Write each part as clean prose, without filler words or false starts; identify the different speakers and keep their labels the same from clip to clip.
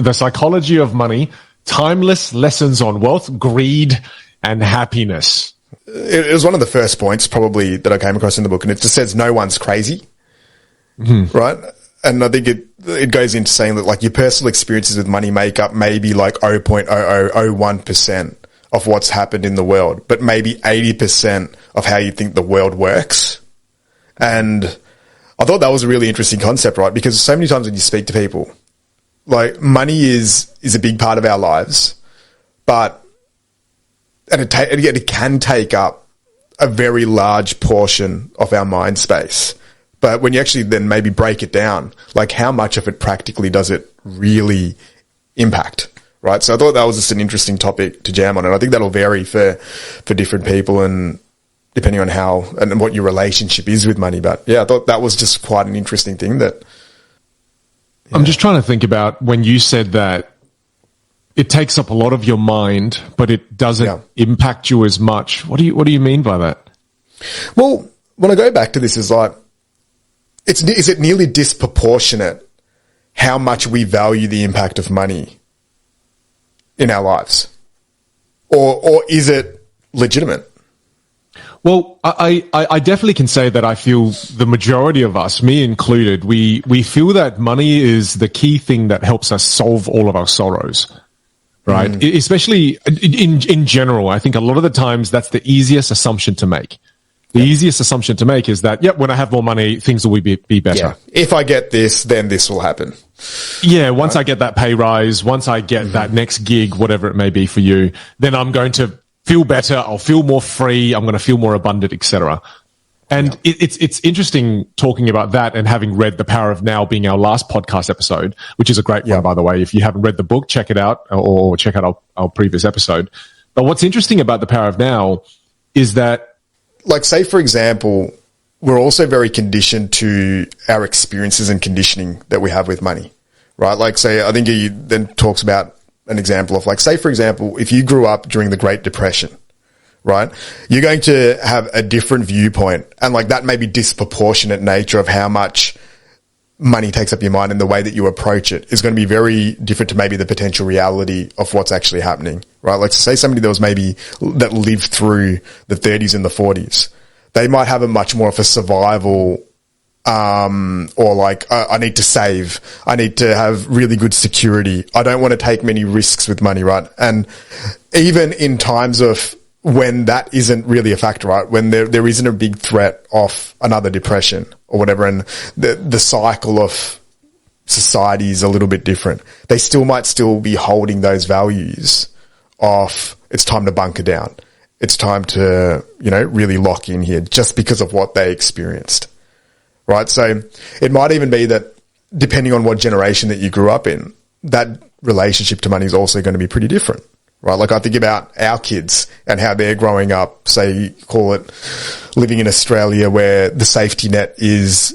Speaker 1: The Psychology of Money, Timeless Lessons on Wealth, Greed, and Happiness.
Speaker 2: It was one of the first points probably that I came across in the book, and it just says no one's crazy, right? And I think it goes into saying that like your personal experiences with money make up maybe like 0.0001% of what's happened in the world, but maybe 80% of how you think the world works. And I thought that was a really interesting concept, right? Because so many times when you speak to people, like money is a big part of our lives, but it can take up a very large portion of our mind space. But when you actually then maybe break it down, like how much of it practically does it really impact, right? So I thought that was just an interesting topic to jam on. And I think that'll vary for different people and depending on how and what your relationship is with money. But yeah, I thought that was just quite an interesting thing that. Yeah.
Speaker 1: I'm just trying to think about when you said that it takes up a lot of your mind, but it doesn't impact you as much. What do you mean by that?
Speaker 2: Well, when I go back to this, is like, is it nearly disproportionate how much we value the impact of money in our lives? Or is it legitimate?
Speaker 1: Well, I definitely can say that I feel the majority of us, me included, we feel that money is the key thing that helps us solve all of our sorrows, right? Especially in general. I think a lot of the times that's the easiest assumption to make. The easiest assumption to make is that, when I have more money, things will be better.
Speaker 2: Yeah. If I get this, then this will happen.
Speaker 1: Yeah, once I get that pay rise, once I get that next gig, whatever it may be for you, then I'm going to feel better, I'll feel more free, I'm going to feel more abundant, etc. And it's interesting talking about that and having read The Power of Now being our last podcast episode, which is a great one, by the way. If you haven't read the book, check it out or check out our previous episode. But what's interesting about The Power of Now is that,
Speaker 2: like, say, for example, we're also very conditioned to our experiences and conditioning that we have with money, right? Like, say, I think he then talks about an example of, like, say, for example, if you grew up during the Great Depression, right, you're going to have a different viewpoint, and like that may be disproportionate nature of how much money takes up your mind, and the way that you approach it is going to be very different to maybe the potential reality of what's actually happening, right? Like, say somebody that was maybe that lived through the 30s and the 40s, they might have a much more of a survival, or like, I need to save, I need to have really good security, I don't want to take many risks with money, right? And even in times of when that isn't really a factor, right? When there isn't a big threat of another depression or whatever, and the cycle of society is a little bit different, they might still be holding those values of, it's time to bunker down, it's time to, really lock in here, just because of what they experienced, right? So it might even be that depending on what generation that you grew up in, that relationship to money is also going to be pretty different. Right, like I think about our kids and how they're growing up, say, call it living in Australia, where the safety net is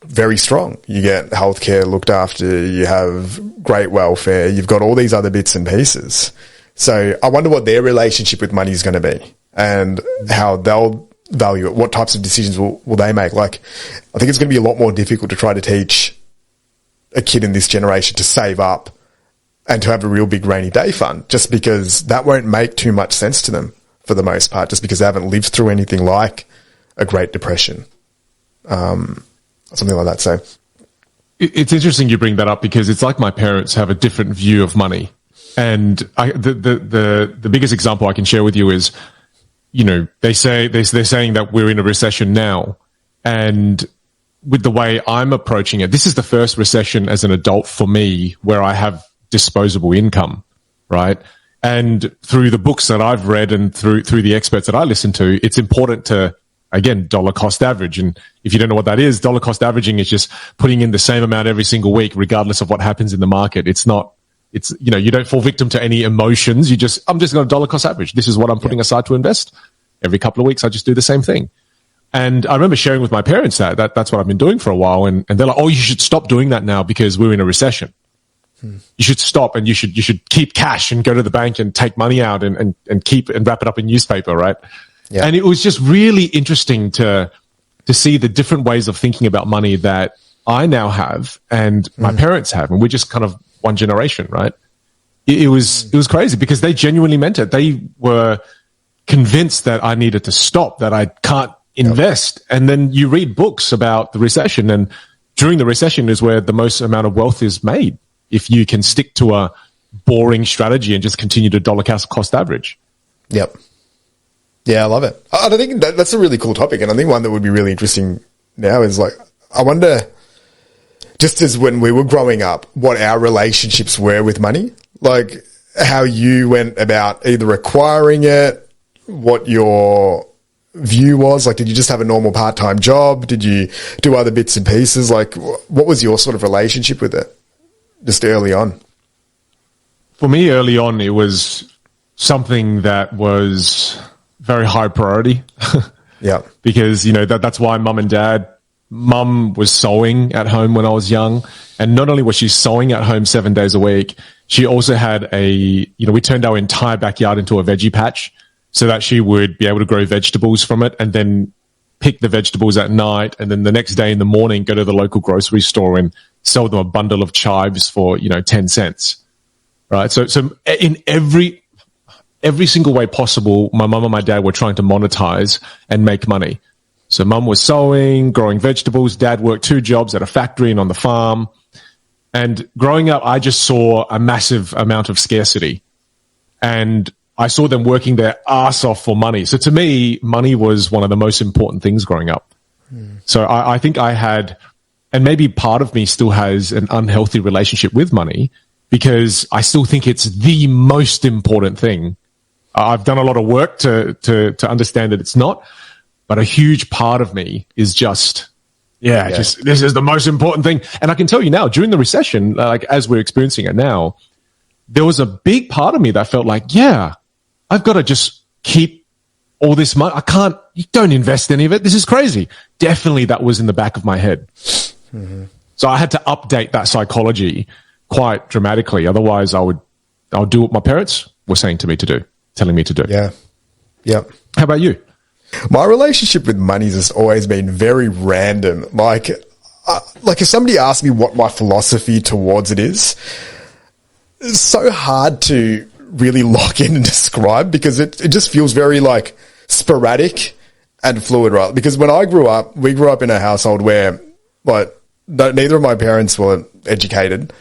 Speaker 2: very strong. You get healthcare looked after, you have great welfare, you've got all these other bits and pieces. So I wonder what their relationship with money is going to be and how they'll value it. What types of decisions will they make? Like, I think it's going to be a lot more difficult to try to teach a kid in this generation to save up and to have a real big rainy day fund, just because that won't make too much sense to them for the most part, just because they haven't lived through anything like a Great Depression, something like that. So
Speaker 1: it's interesting you bring that up, because it's like my parents have a different view of money. And the biggest example I can share with you is, they're saying that we're in a recession now, and with the way I'm approaching it, this is the first recession as an adult for me where I have disposable income, right? And through the books that I've read and through the experts that I listen to, it's important to, again, dollar cost average. And if you don't know what that is, dollar cost averaging is just putting in the same amount every single week, regardless of what happens in the market. You don't fall victim to any emotions. I'm just going to dollar cost average. This is what I'm putting aside to invest. Every couple of weeks, I just do the same thing. And I remember sharing with my parents that's what I've been doing for a while. And they're like, oh, you should stop doing that now because we're in a recession. You should stop, and you should keep cash and go to the bank and take money out and keep and wrap it up in newspaper, right? Yeah. And it was just really interesting to see the different ways of thinking about money that I now have and my parents have, and we're just kind of one generation, right? It was crazy because they genuinely meant it. They were convinced that I needed to stop, that I can't invest. And then you read books about the recession, and during the recession is where the most amount of wealth is made if you can stick to a boring strategy and just continue to dollar cost average.
Speaker 2: Yep. Yeah, I love it. I think that's a really cool topic, and I think one that would be really interesting now is like, I wonder, just as when we were growing up, what our relationships were with money, like how you went about either acquiring it, what your view was. Like, did you just have a normal part-time job? Did you do other bits and pieces? Like, what was your sort of relationship with it just early on?
Speaker 1: For me, early on, it was something that was very high priority.
Speaker 2: Yeah.
Speaker 1: Because, that's why mum was sewing at home when I was young. And not only was she sewing at home 7 days a week, she also had we turned our entire backyard into a veggie patch so that she would be able to grow vegetables from it and then pick the vegetables at night. And then the next day in the morning, go to the local grocery store and sell them a bundle of chives for, 10 cents. Right. So in every single way possible, my mum and my dad were trying to monetize and make money. So mum was sewing, growing vegetables. Dad worked 2 jobs at a factory and on the farm. And growing up, I just saw a massive amount of scarcity. And I saw them working their ass off for money. So to me, money was one of the most important things growing up. So I think I had, and maybe part of me still has, an unhealthy relationship with money because I still think it's the most important thing. I've done a lot of work to understand that it's not, but a huge part of me is just this is the most important thing. And I can tell you now, during the recession, like as we're experiencing it now, there was a big part of me that felt like, I've got to just keep all this money. You don't invest any of it. This is crazy. Definitely that was in the back of my head. Mm-hmm. So I had to update that psychology quite dramatically. Otherwise I'll do what my parents were saying to me to do, telling me to do.
Speaker 2: Yeah. Yeah.
Speaker 1: How about you?
Speaker 2: My relationship with money has always been very random. Like if somebody asked me what my philosophy towards it is, it's so hard to really lock in and describe because it just feels very like sporadic and fluid, right? Because when we grew up in a household where neither of my parents were educated.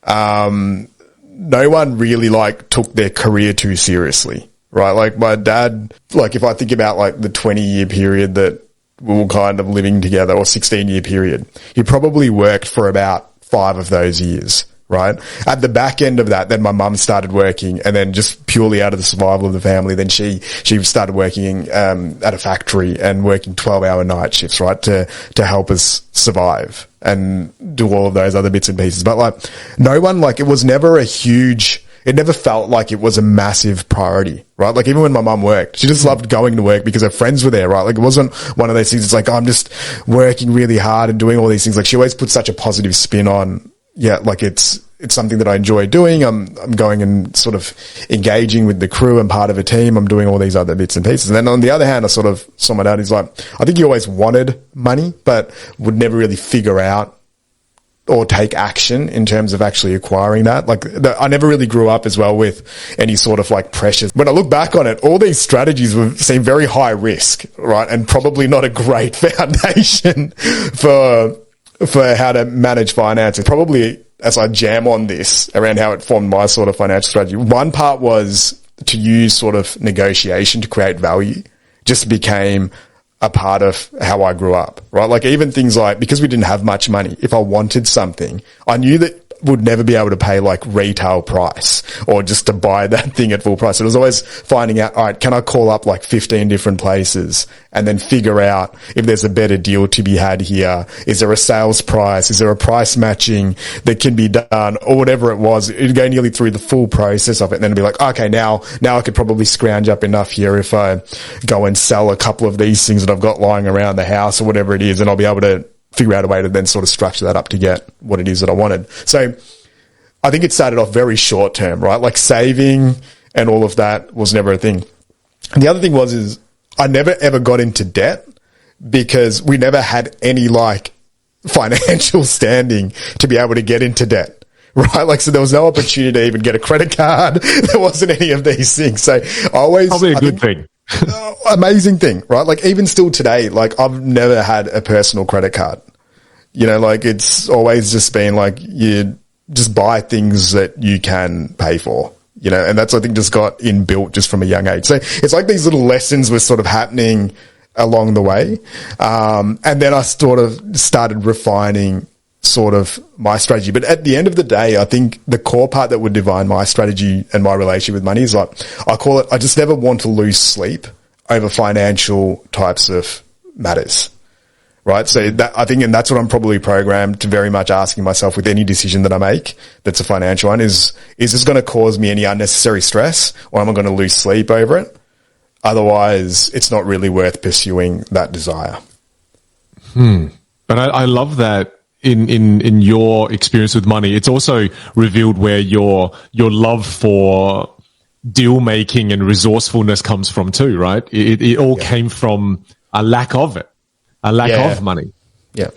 Speaker 2: No one really took their career too seriously, right? Like my dad, if I think about the 20-year period that we were kind of living together, or 16-year period, he probably worked for about 5 of those years, right? At the back end of that, then my mum started working, and then just purely out of the survival of the family, then she started working at a factory and working 12-hour night shifts, right, to help us survive and do all of those other bits and pieces. But no one, it was never it never felt like it was a massive priority, right? Even when my mum worked, she just loved going to work because her friends were there, right? It wasn't one of those things. It's I'm just working really hard and doing all these things. She always put such a positive spin on, it's something that I enjoy doing. I'm going and sort of engaging with the crew and part of a team. I'm doing all these other bits and pieces. And then on the other hand, I sort of saw my dad. He's I think he always wanted money, but would never really figure out or take action in terms of actually acquiring that. I never really grew up as well with any sort of pressures. When I look back on it, all these strategies seem very high risk, right? And probably not a great foundation for how to manage finances. Probably as I jam on this around how it formed my sort of financial strategy, one part was to use sort of negotiation to create value. Just became a part of how I grew up, right? Even things because we didn't have much money, if I wanted something, I knew that would never be able to pay retail price or just to buy that thing at full price. It was always finding out, all right, can I call up 15 different places and then figure out if there's a better deal to be had here? Is there a sales price? Is there a price matching that can be done, or whatever it was? It'd go nearly through the full process of it. And then it'd be okay, now I could probably scrounge up enough here if I go and sell a couple of these things that I've got lying around the house or whatever it is, and I'll be able to figure out a way to then sort of structure that up to get what it is that I wanted. So I think it started off very short term, right? Saving and all of that was never a thing. And the other thing is I never ever got into debt because we never had any financial standing to be able to get into debt, right? Like, so there was no opportunity to even get a credit card. There wasn't any of these things. So
Speaker 1: probably a good thing.
Speaker 2: Amazing thing, right? Like, even still today, like, I've never had a personal credit card. You know, like, it's always just been like, you just buy things that you can pay for, you know, and that's, I think, just got inbuilt just from a young age. So it's like these little lessons were sort of happening along the way. And then I sort of started refining sort of my strategy. But at the end of the day, I think the core part that would define my strategy and my relationship with money is, like, I call it, I just never want to lose sleep over financial types of matters. Right. So that, I think, and that's what I'm probably programmed to very much asking myself with any decision that I make that's a financial one is this going to cause me any unnecessary stress, or am I going to lose sleep over it? Otherwise, it's not really worth pursuing that desire.
Speaker 1: But I love that in your experience with money, it's also revealed where your love for deal making and resourcefulness comes from too, right? It all came from a lack of it, a lack of money.
Speaker 2: Yeah.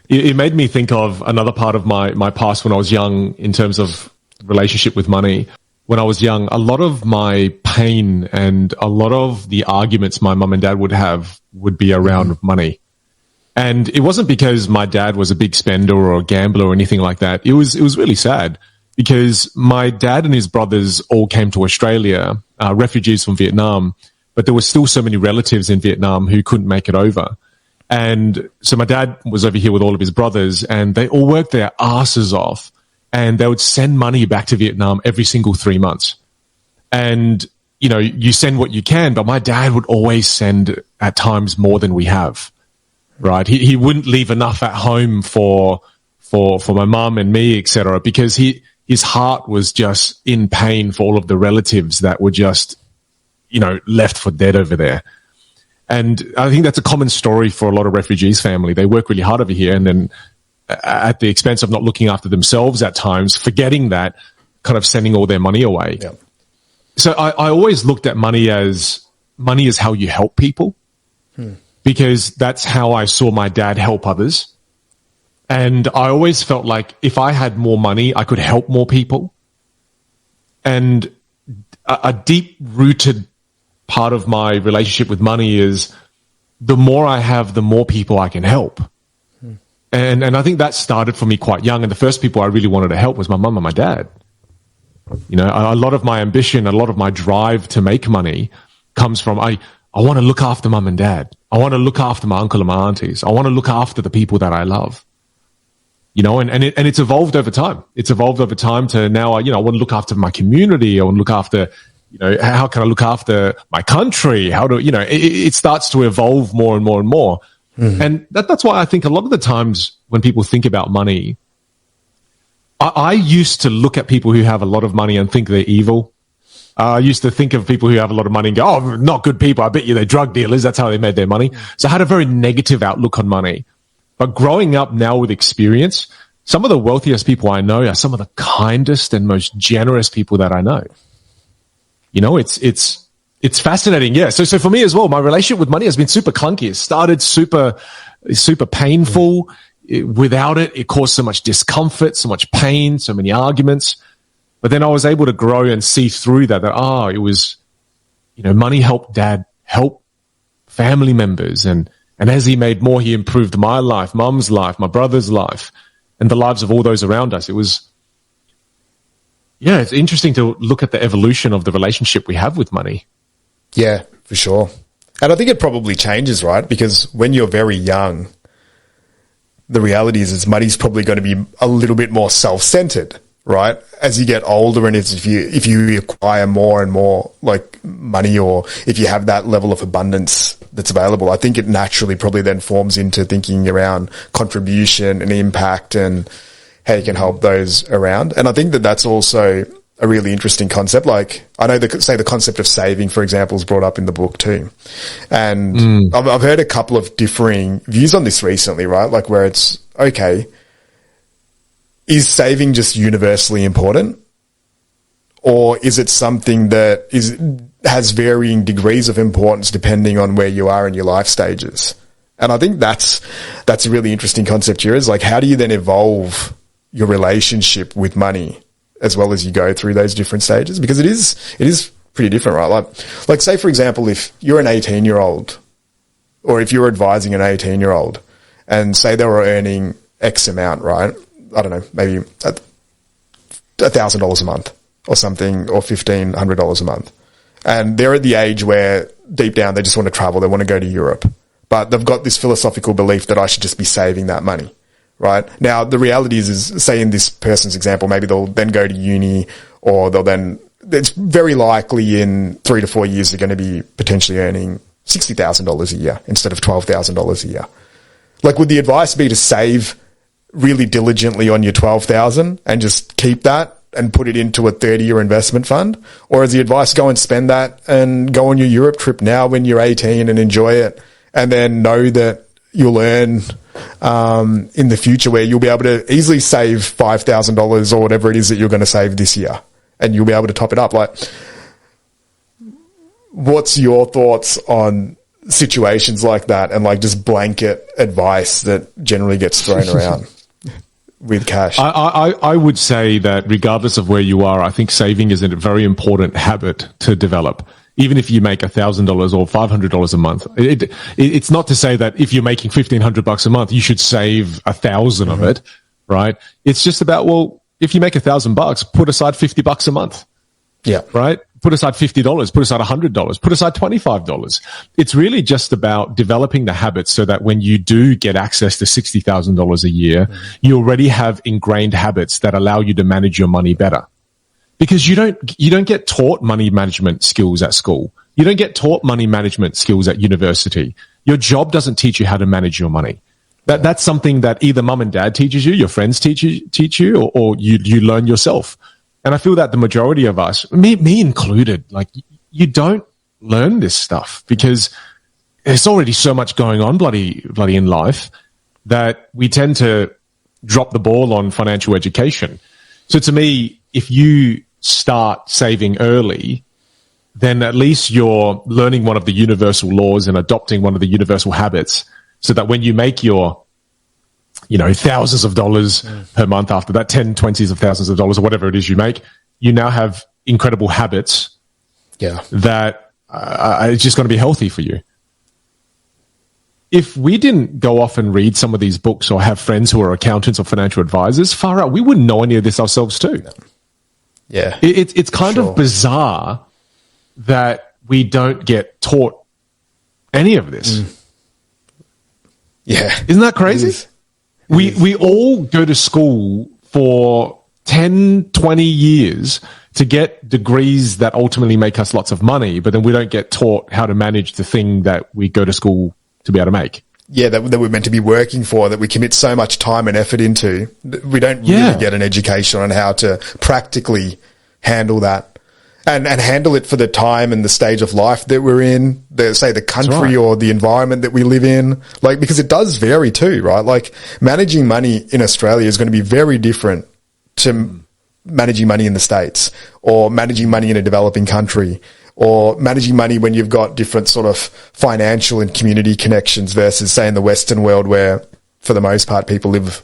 Speaker 1: It made me think of another part of my past when I was young in terms of relationship with money. When I was young, a lot of my pain and a lot of the arguments my mum and dad would have would be around money. And it wasn't because my dad was a big spender or a gambler or anything like that. It was really sad because my dad and his brothers all came to Australia, refugees from Vietnam, but there were still so many relatives in Vietnam who couldn't make it over. And so my dad was over here with all of his brothers, and they all worked their asses off, and they would send money back to Vietnam every single 3 months. And, you know, you send what you can, but my dad would always send at times more than we have. Right. He wouldn't leave enough at home for my mum and me, etc., because his heart was just in pain for all of the relatives that were just, you know, left for dead over there. And I think that's a common story for a lot of refugees family. They work really hard over here, and then at the expense of not looking after themselves at times, forgetting that, kind of sending all their money away.
Speaker 2: Yeah.
Speaker 1: So I always looked at money as how you help people. Because that's how I saw my dad help others. And I always felt like if I had more money, I could help more people. And a deep-rooted part of my relationship with money is the more I have, the more people I can help. And I think that started for me quite young. And the first people I really wanted to help was my mum and my dad. You know, a lot of my ambition, a lot of my drive to make money comes from I want to look after mum and dad. I want to look after my uncle and my aunties. I want to look after the people that I love. You know, and it's evolved over time. It's evolved over time to now, you know, I want to look after my community. I want to look after, you know, how can I look after my country? How do, you know, it starts to evolve more and more and more. And that's why I think a lot of the times when people think about money, I used to look at people who have a lot of money and think they're evil. I used to think of people who have a lot of money and go, oh, not good people. I bet you they're drug dealers. That's how they made their money. So I had a very negative outlook on money. But growing up now with experience, some of the wealthiest people I know are some of the kindest and most generous people that I know. You know, it's fascinating. Yeah. So for me as well, my relationship with money has been super clunky. It started super painful. Without it, it caused so much discomfort, so much pain, so many arguments. But then I was able to grow and see through that it was, you know, money helped dad help family members. And as he made more, he improved my life, mum's life, my brother's life, and the lives of all those around us. It was, yeah, it's interesting to look at the evolution of the relationship we have with money.
Speaker 2: Yeah, for sure. And I think it probably changes, right? Because when you're very young, the reality is money's probably going to be a little bit more self-centered. Right? As you get older, and if you acquire more and more like money, or if you have that level of abundance that's available, I think it naturally probably then forms into thinking around contribution and impact and how you can help those around. And I think that that's also a really interesting concept. Like, I know the concept of saving, for example, is brought up in the book too. And I've heard a couple of differing views on this recently, right? Like, where it's, okay, is saving just universally important, or is it something that has varying degrees of importance depending on where you are in your life stages? And I think that's a really interesting concept here, is like, how do you then evolve your relationship with money as well as you go through those different stages? Because it is pretty different, right? Like say, for example, if you're an 18-year-old or if you're advising an 18-year-old and say they were earning X amount, right? I don't know, maybe $1,000 a month or something, or $1,500 a month. And they're at the age where deep down they just want to travel. They want to go to Europe, but they've got this philosophical belief that I should just be saving that money. Right? Now, the reality is, say in this person's example, maybe they'll then go to uni, or it's very likely in 3 to 4 years they're going to be potentially earning $60,000 a year instead of $12,000 a year. Like, would the advice be to save really diligently on your $12,000 and just keep that and put it into a 30-year investment fund? Or is the advice go and spend that and go on your Europe trip now when you're 18 and enjoy it, and then know that you'll earn in the future where you'll be able to easily save $5,000 or whatever it is that you're going to save this year, and you'll be able to top it up? Like, what's your thoughts on situations like that and like just blanket advice that generally gets thrown around with cash?
Speaker 1: I would say that regardless of where you are, I think saving is a very important habit to develop. Even if you make $1,000 or $500 a month, it's not to say that if you're making $1,500 a month, you should save 1,000 of it, right? It's just about, well, if you make $1,000, put aside $50 a month.
Speaker 2: Yeah.
Speaker 1: Right? Put aside $50, put aside $100, put aside $25. It's really just about developing the habits so that when you do get access to $60,000 a year, you already have ingrained habits that allow you to manage your money better. Because you don't get taught money management skills at school. You don't get taught money management skills at university. Your job doesn't teach you how to manage your money. That's something that either mum and dad teaches you, your friends teach you, or you learn yourself. And I feel that the majority of us, me included, like, you don't learn this stuff because there's already so much going on bloody in life that we tend to drop the ball on financial education. So to me, if you start saving early, then at least you're learning one of the universal laws and adopting one of the universal habits, so that when you make your, thousands of dollars per month after that, 10, 20s of thousands of dollars or whatever it is you make, you now have incredible habits that are just going to be healthy for you. If we didn't go off and read some of these books or have friends who are accountants or financial advisors, far out, we wouldn't know any of this ourselves too.
Speaker 2: Yeah.
Speaker 1: It's kind of bizarre that we don't get taught any of this.
Speaker 2: Yeah.
Speaker 1: Isn't that crazy? We all go to school for 10, 20 years to get degrees that ultimately make us lots of money, but then we don't get taught how to manage the thing that we go to school to be able to make.
Speaker 2: Yeah, that we're meant to be working for, that we commit so much time and effort into. We don't really get an education on how to practically handle that and handle it for the time and the stage of life that we're in, the country or the environment that we live in. Like, because it does vary too, right? Like, managing money in Australia is going to be very different to managing money in the States, or managing money in a developing country, or managing money when you've got different sort of financial and community connections versus, say, in the Western world where, for the most part, people live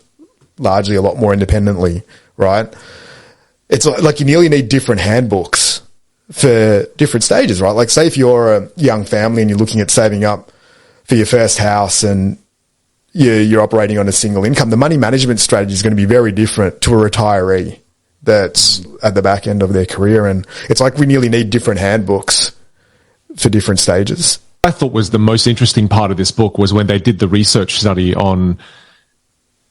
Speaker 2: largely a lot more independently, right? It's like you nearly need different handbooks for different stages, right? Like, say if you're a young family and you're looking at saving up for your first house and you're operating on a single income, the money management strategy is going to be very different to a retiree that's at the back end of their career. And it's like we nearly need different handbooks for different stages.
Speaker 1: I thought was the most interesting part of this book was when they did the research study on,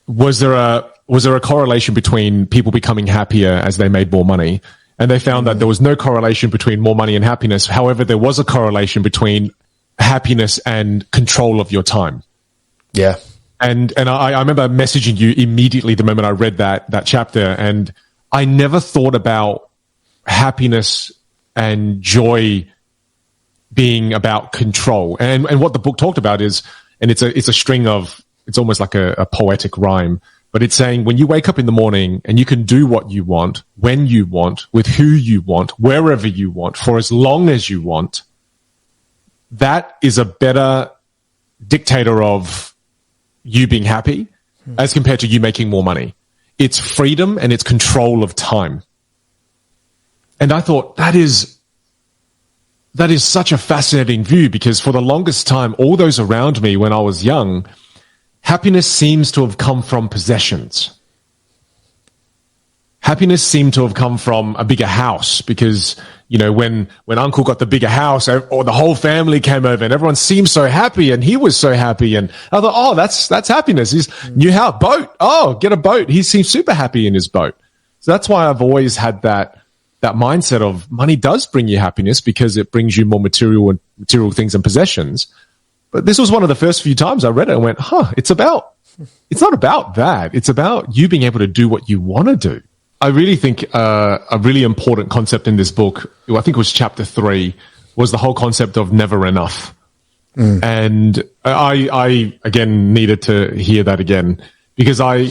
Speaker 1: was there a correlation between people becoming happier as they made more money? And they found that there was no correlation between more money and happiness. However, there was a correlation between happiness and control of your time.
Speaker 2: Yeah.
Speaker 1: And I remember messaging you immediately the moment I read that chapter, and I never thought about happiness and joy being about control. And what the book talked about is, and it's a string of, it's almost like a poetic rhyme, but it's saying when you wake up in the morning and you can do what you want, when you want, with who you want, wherever you want, for as long as you want, that is a better dictator of you being happy as compared to you making more money. it's freedom and it's control of time. And I thought that is such a fascinating view, because for the longest time, all those around me when I was young, happiness seems to have come from possessions. Happiness seemed to have come from a bigger house, because, when uncle got the bigger house, or the whole family came over and everyone seemed so happy and he was so happy. And I thought, oh, that's happiness. His new house, boat. Oh, get a boat. He seems super happy in his boat. So that's why I've always had that mindset of money does bring you happiness, because it brings you more material things and possessions. But this was one of the first few times I read it and went, it's not about that. It's about you being able to do what you want to do. I really think a really important concept in this book, I think it was chapter 3, was the whole concept of never enough. And I again needed to hear that again, because I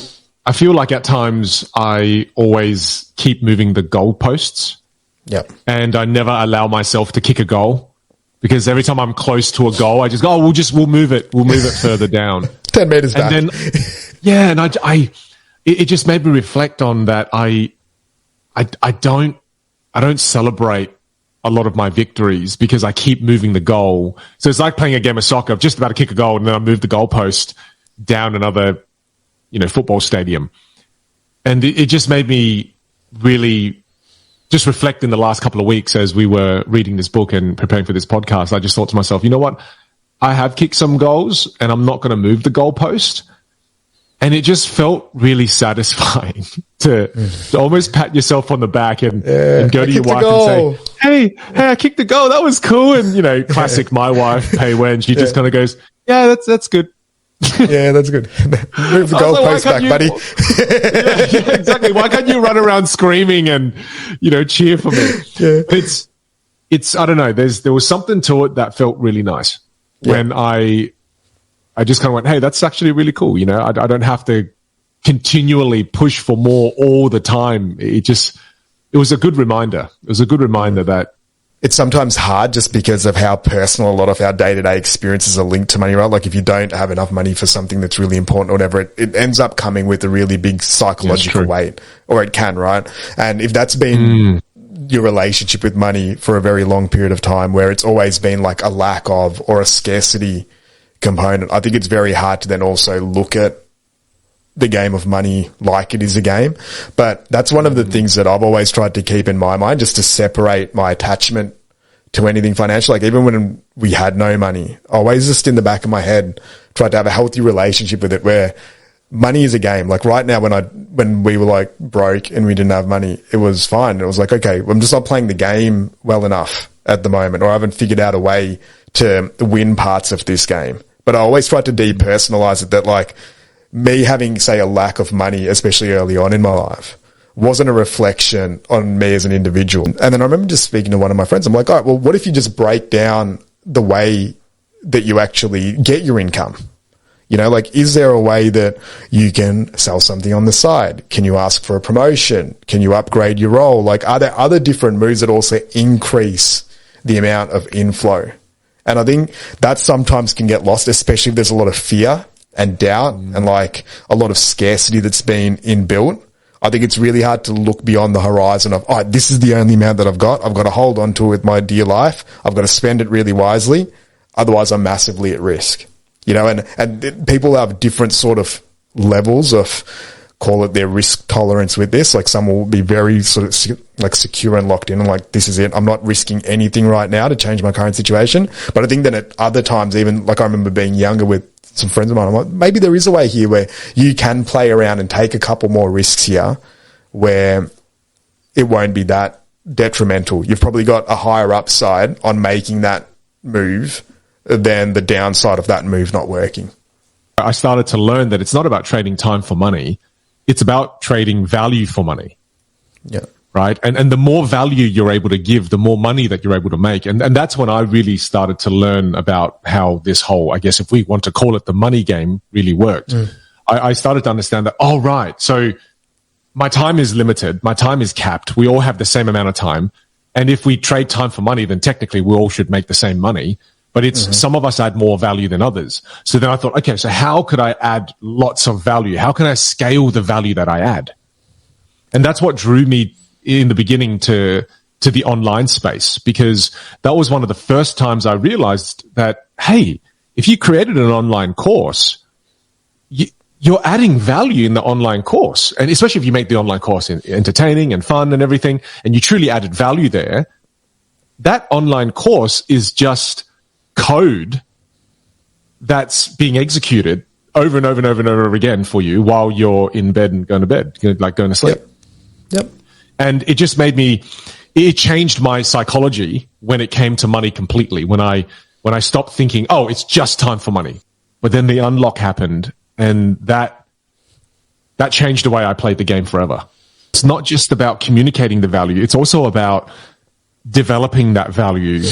Speaker 1: feel like at times I always keep moving the goalposts.
Speaker 2: Yep. And
Speaker 1: I never allow myself to kick a goal, because every time I'm close to a goal, I just go, we'll move it further down.
Speaker 2: 10 meters back.
Speaker 1: And then, and it just made me reflect on that. I don't celebrate a lot of my victories because I keep moving the goal. So it's like playing a game of soccer. I'm just about to kick a goal and then I move the goalpost down another, football stadium. And it just made me really just reflect in the last couple of weeks as we were reading this book and preparing for this podcast. I just thought to myself, you know what? I have kicked some goals and I'm not going to move the goalpost. And it just felt really satisfying to almost pat yourself on the back and go to your wife and say, hey, I kicked the goal. That was cool. And, classic my wife, Pei Wen, she just kind of goes, yeah, that's good.
Speaker 2: Yeah, that's good. Move the goalpost back, buddy.
Speaker 1: yeah, exactly. Why can't you run around screaming and, cheer for me? Yeah. It's, I don't know. There was something to it that felt really nice when I just kind of went, hey, that's actually really cool. I don't have to continually push for more all the time. It was a good reminder. It was a good reminder that
Speaker 2: it's sometimes hard just because of how personal a lot of our day-to-day experiences are linked to money, right? Like if you don't have enough money for something that's really important or whatever, it ends up coming with a really big psychological weight, or it can, right? And if that's been your relationship with money for a very long period of time, where it's always been like a lack of or a scarcity component, I think it's very hard to then also look at the game of money like it is a game. But that's one of the things that I've always tried to keep in my mind, just to separate my attachment to anything financial. Like even when we had no money, I always just in the back of my head tried to have a healthy relationship with it, where money is a game. Like right now when we were like broke and we didn't have money, it was fine. It was like, okay, I'm just not playing the game well enough at the moment, or I haven't figured out a way to win parts of this game. But I always tried to depersonalize it, that like me having, say, a lack of money, especially early on in my life, wasn't a reflection on me as an individual. And then I remember just speaking to one of my friends. I'm like, all right, well, what if you just break down the way that you actually get your income? Like, is there a way that you can sell something on the side? Can you ask for a promotion? Can you upgrade your role? Like, are there other different moves that also increase the amount of inflow? And I think that sometimes can get lost, especially if there's a lot of fear and doubt and like a lot of scarcity that's been inbuilt. I think it's really hard to look beyond the horizon of, this is the only amount that I've got. I've got to hold on to it with my dear life. I've got to spend it really wisely. Otherwise, I'm massively at risk. And people have different sort of levels of, call it their risk tolerance with this. Like some will be very sort of like secure and locked in and like, this is it. I'm not risking anything right now to change my current situation. But I think that at other times, even like I remember being younger with some friends of mine, I'm like, maybe there is a way here where you can play around and take a couple more risks here where it won't be that detrimental. You've probably got a higher upside on making that move than the downside of that move not working.
Speaker 1: I started to learn that it's not about trading time for money. It's about trading value for money.
Speaker 2: Yeah.
Speaker 1: Right. And the more value you're able to give, the more money that you're able to make. And that's when I really started to learn about how this whole, I guess if we want to call it the money game, really worked. I started to understand that, right. So my time is limited. My time is capped. We all have the same amount of time. And if we trade time for money, then technically we all should make the same money. But it's some of us add more value than others. So then I thought, okay, so how could I add lots of value? How can I scale the value that I add? And that's what drew me in the beginning to the online space, because that was one of the first times I realized that, hey, if you created an online course, you're adding value in the online course. And especially if you make the online course entertaining and fun and everything, and you truly added value there, that online course is just code that's being executed over and over and over and over again for you while you're in bed and going to bed, like going to sleep.
Speaker 2: Yep.
Speaker 1: And it just it changed my psychology when it came to money completely. When I stopped thinking, oh, it's just time for money. But then the unlock happened, and that changed the way I played the game forever. It's not just about communicating the value. It's also about developing that value,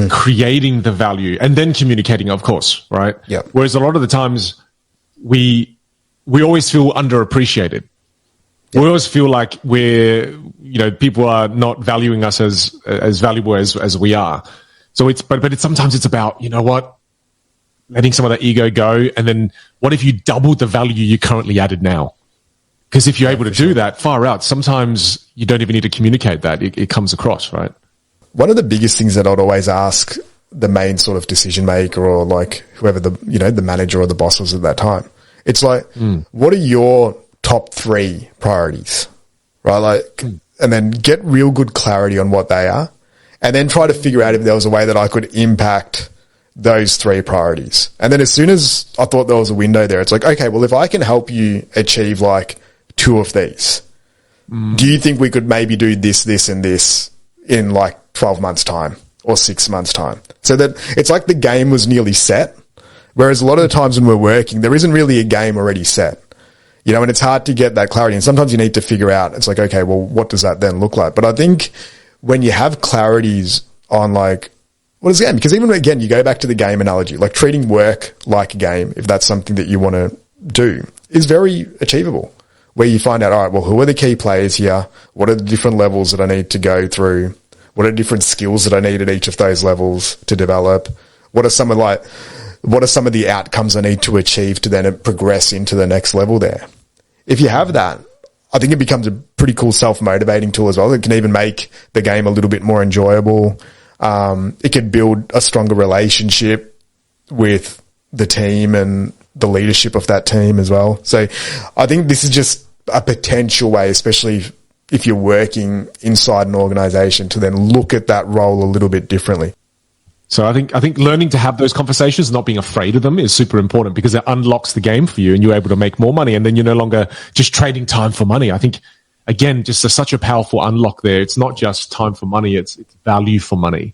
Speaker 1: creating the value, and then communicating, of course, right?
Speaker 2: Yeah.
Speaker 1: Whereas a lot of the times we always feel underappreciated. Yep. We always feel like people are not valuing us as valuable as we are. So sometimes it's about, you know what, letting some of that ego go. And then what if you doubled the value you currently added now? Because if you're able to do that, far out, sometimes you don't even need to communicate that. It comes across, right?
Speaker 2: One of the biggest things that I'd always ask the main sort of decision maker, or like whoever the manager or the boss was at that time, it's like, what are your top 3 priorities, right? Like, and then get real good clarity on what they are, and then try to figure out if there was a way that I could impact those 3 priorities. And then as soon as I thought there was a window there, it's like, okay, well, if I can help you achieve like 2 of these, do you think we could maybe do this, and this in like 12 months time or 6 months time? So that it's like the game was nearly set. Whereas a lot of the times when we're working, there isn't really a game already set, and it's hard to get that clarity. And sometimes you need to figure out, it's like, okay, well, what does that then look like? But I think when you have clarities on like, what is the game? Because even again, you go back to the game analogy, like treating work like a game, if that's something that you want to do, is very achievable. Where you find out, all right, well, who are the key players here? What are the different levels that I need to go through? What are the different skills that I need at each of those levels to develop? What are some of the outcomes I need to achieve to then progress into the next level there? If you have that, I think it becomes a pretty cool self-motivating tool as well. It can even make the game a little bit more enjoyable. It can build a stronger relationship with the team and the leadership of that team as well. So I think this is just a potential way, especially if you're working inside an organization, to then look at that role a little bit differently.
Speaker 1: So I think learning to have those conversations, not being afraid of them, is super important, because it unlocks the game for you and you're able to make more money, and then you're no longer just trading time for money. I think, again, just such a powerful unlock there. It's not just time for money, it's value for money.